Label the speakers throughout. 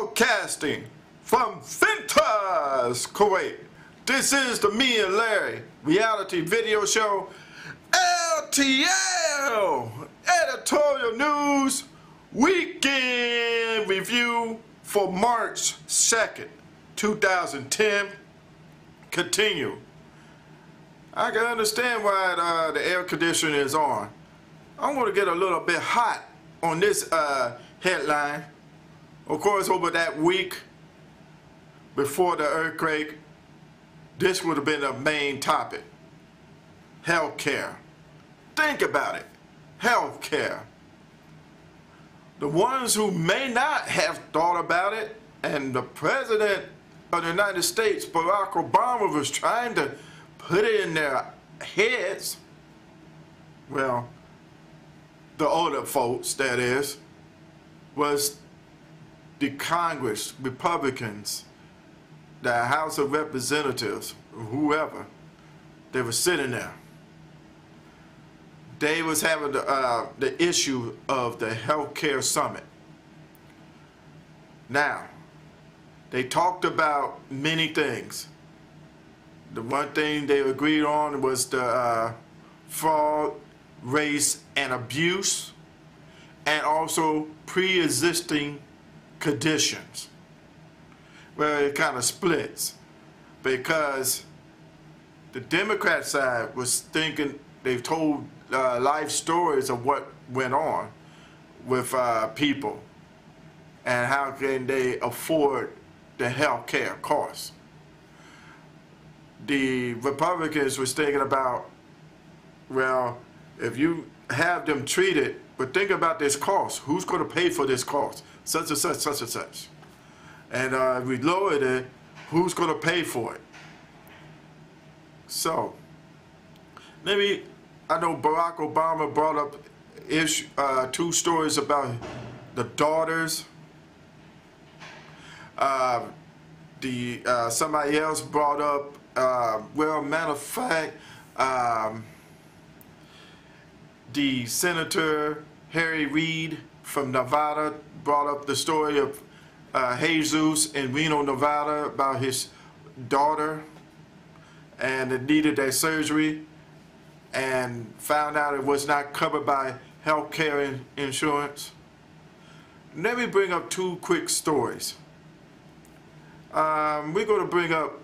Speaker 1: Broadcasting from Ventas, Kuwait. This is the Me and Larry reality video show, LTL, Editorial News Weekend Review for March 2nd, 2010. Continue. I can understand why the air conditioner is on. I'm going to get a little bit hot on this headline. Of course, over that week before the earthquake, this would have been the main topic. Healthcare. Think about it. Healthcare. The ones who may not have thought about it, and the President of the United States, Barack Obama, was trying to put it in their heads. Well, the older folks, that is, was the Congress, Republicans, the House of Representatives, whoever, they were sitting there. They was having the issue of the healthcare summit. Now, they talked about many things. The one thing they agreed on was the fraud, race, and abuse, and also pre-existing conditions. Well, it kind of splits because the Democrat side was thinking, they've told life stories of what went on with people and how can they afford the health care costs. The Republicans was thinking about, well, if you have them treated, but think about this cost. Who's going to pay for this cost? Such and such, such and such. And if we lowered it, who's going to pay for it? So, maybe, I know Barack Obama brought up two stories about the daughters. Somebody else brought up, well, matter of fact, the Senator Harry Reid from Nevada brought up the story of Jesus in Reno, Nevada, about his daughter, and it needed that surgery, and found out it was not covered by health care insurance. Let me bring up two quick stories. We're going to bring up,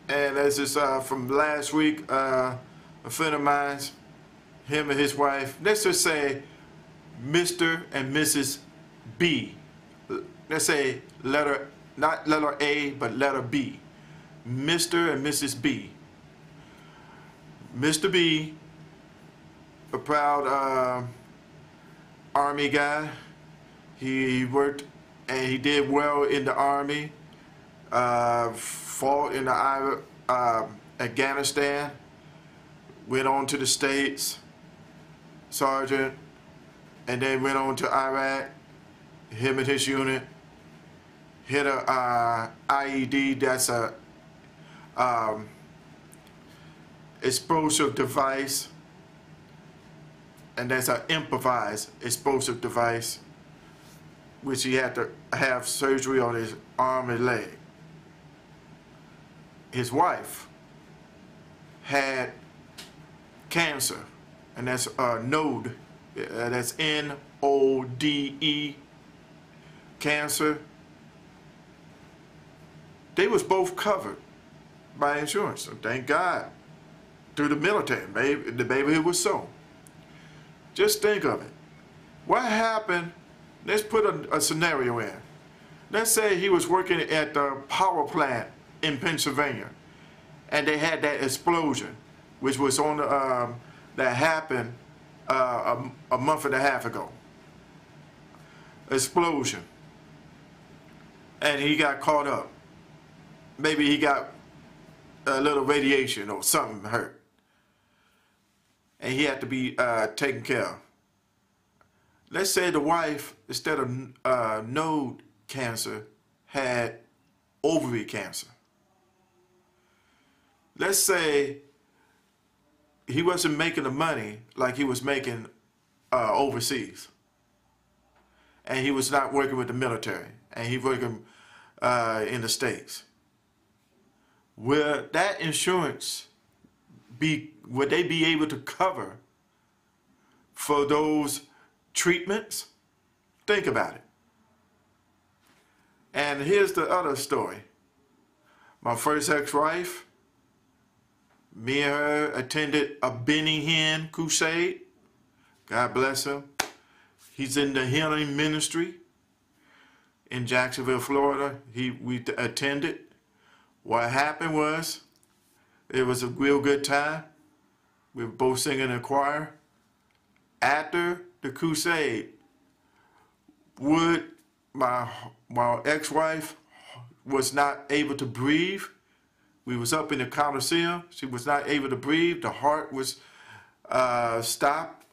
Speaker 1: and this is from last week, a friend of mine, him and his wife, let's just say Mr. and Mrs. B. Let's say letter, not letter A, but letter B. Mr. and Mrs. B. Mr. B, a proud Army guy. He worked and he did well in the Army, fought in the Afghanistan, went on to the States, sergeant, and then went on to Iraq. Him and his unit hit a IED, that's a explosive device, and that's an improvised explosive device, which he had to have surgery on his arm and leg. His wife had cancer, and that's node, that's N-O-D-E, cancer. They was both covered by insurance, so thank God, through the military. Maybe the baby was so. Just think of it. What happened? Let's put a scenario in. Let's say he was working at the power plant in Pennsylvania, and they had that explosion, which was on the, that happened a month and a half ago. Explosion. And he got caught up. Maybe he got a little radiation or something hurt, and he had to be taken care of. Let's say the wife, instead of node cancer, had ovary cancer. Let's say he wasn't making the money like he was making overseas, and he was not working with the military, and he working in the States. Will that insurance would they be able to cover for those treatments? Think about it. And here's the other story. My first ex-wife, me and her attended a Benny Hinn crusade. God bless him. He's in the healing ministry in Jacksonville, Florida. We attended. What happened was, it was a real good time. We were both singing in a choir. After the crusade, my ex-wife was not able to breathe. We was up in the Coliseum. She was not able to breathe. The heart was stopped.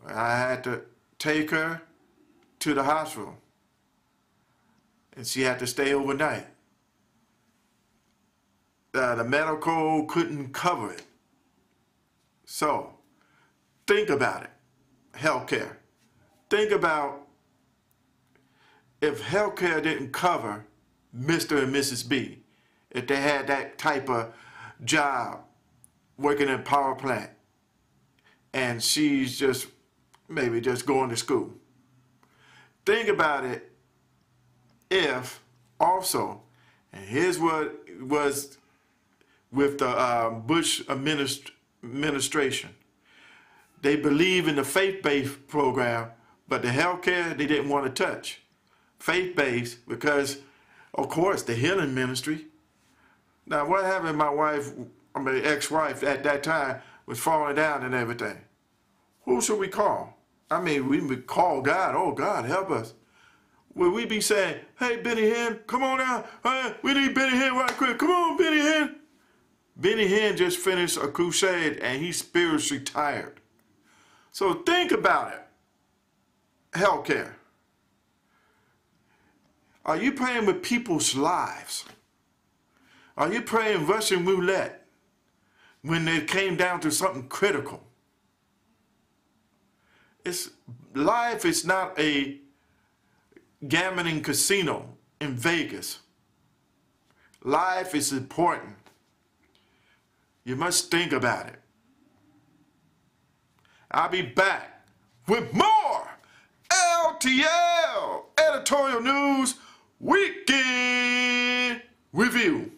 Speaker 1: I had to take her to the hospital, and she had to stay overnight. The medical couldn't cover it. So, think about it. Healthcare. Think about if healthcare didn't cover Mr. and Mrs. B, if they had that type of job working in a power plant, and she's just maybe just going to school. Think about it if also, and here's what was with the Bush administration. They believe in the faith-based program, but the healthcare they didn't want to touch. Faith-based because, of course, the healing ministry. Now, what happened? My ex-wife at that time was falling down and everything. Who should we call? I mean, we would call God. Oh, God, help us. Would we be saying, hey, Benny Hinn, come on out. We need Benny Hinn right quick. Come on, Benny Hinn. Benny Hinn just finished a crusade and he's spiritually tired. So think about it. Healthcare. Are you playing with people's lives? Are you playing Russian roulette when it came down to something critical? Life is not a gambling casino in Vegas. Life is important. You must think about it. I'll be back with more LTL Editorial News Weekend Review.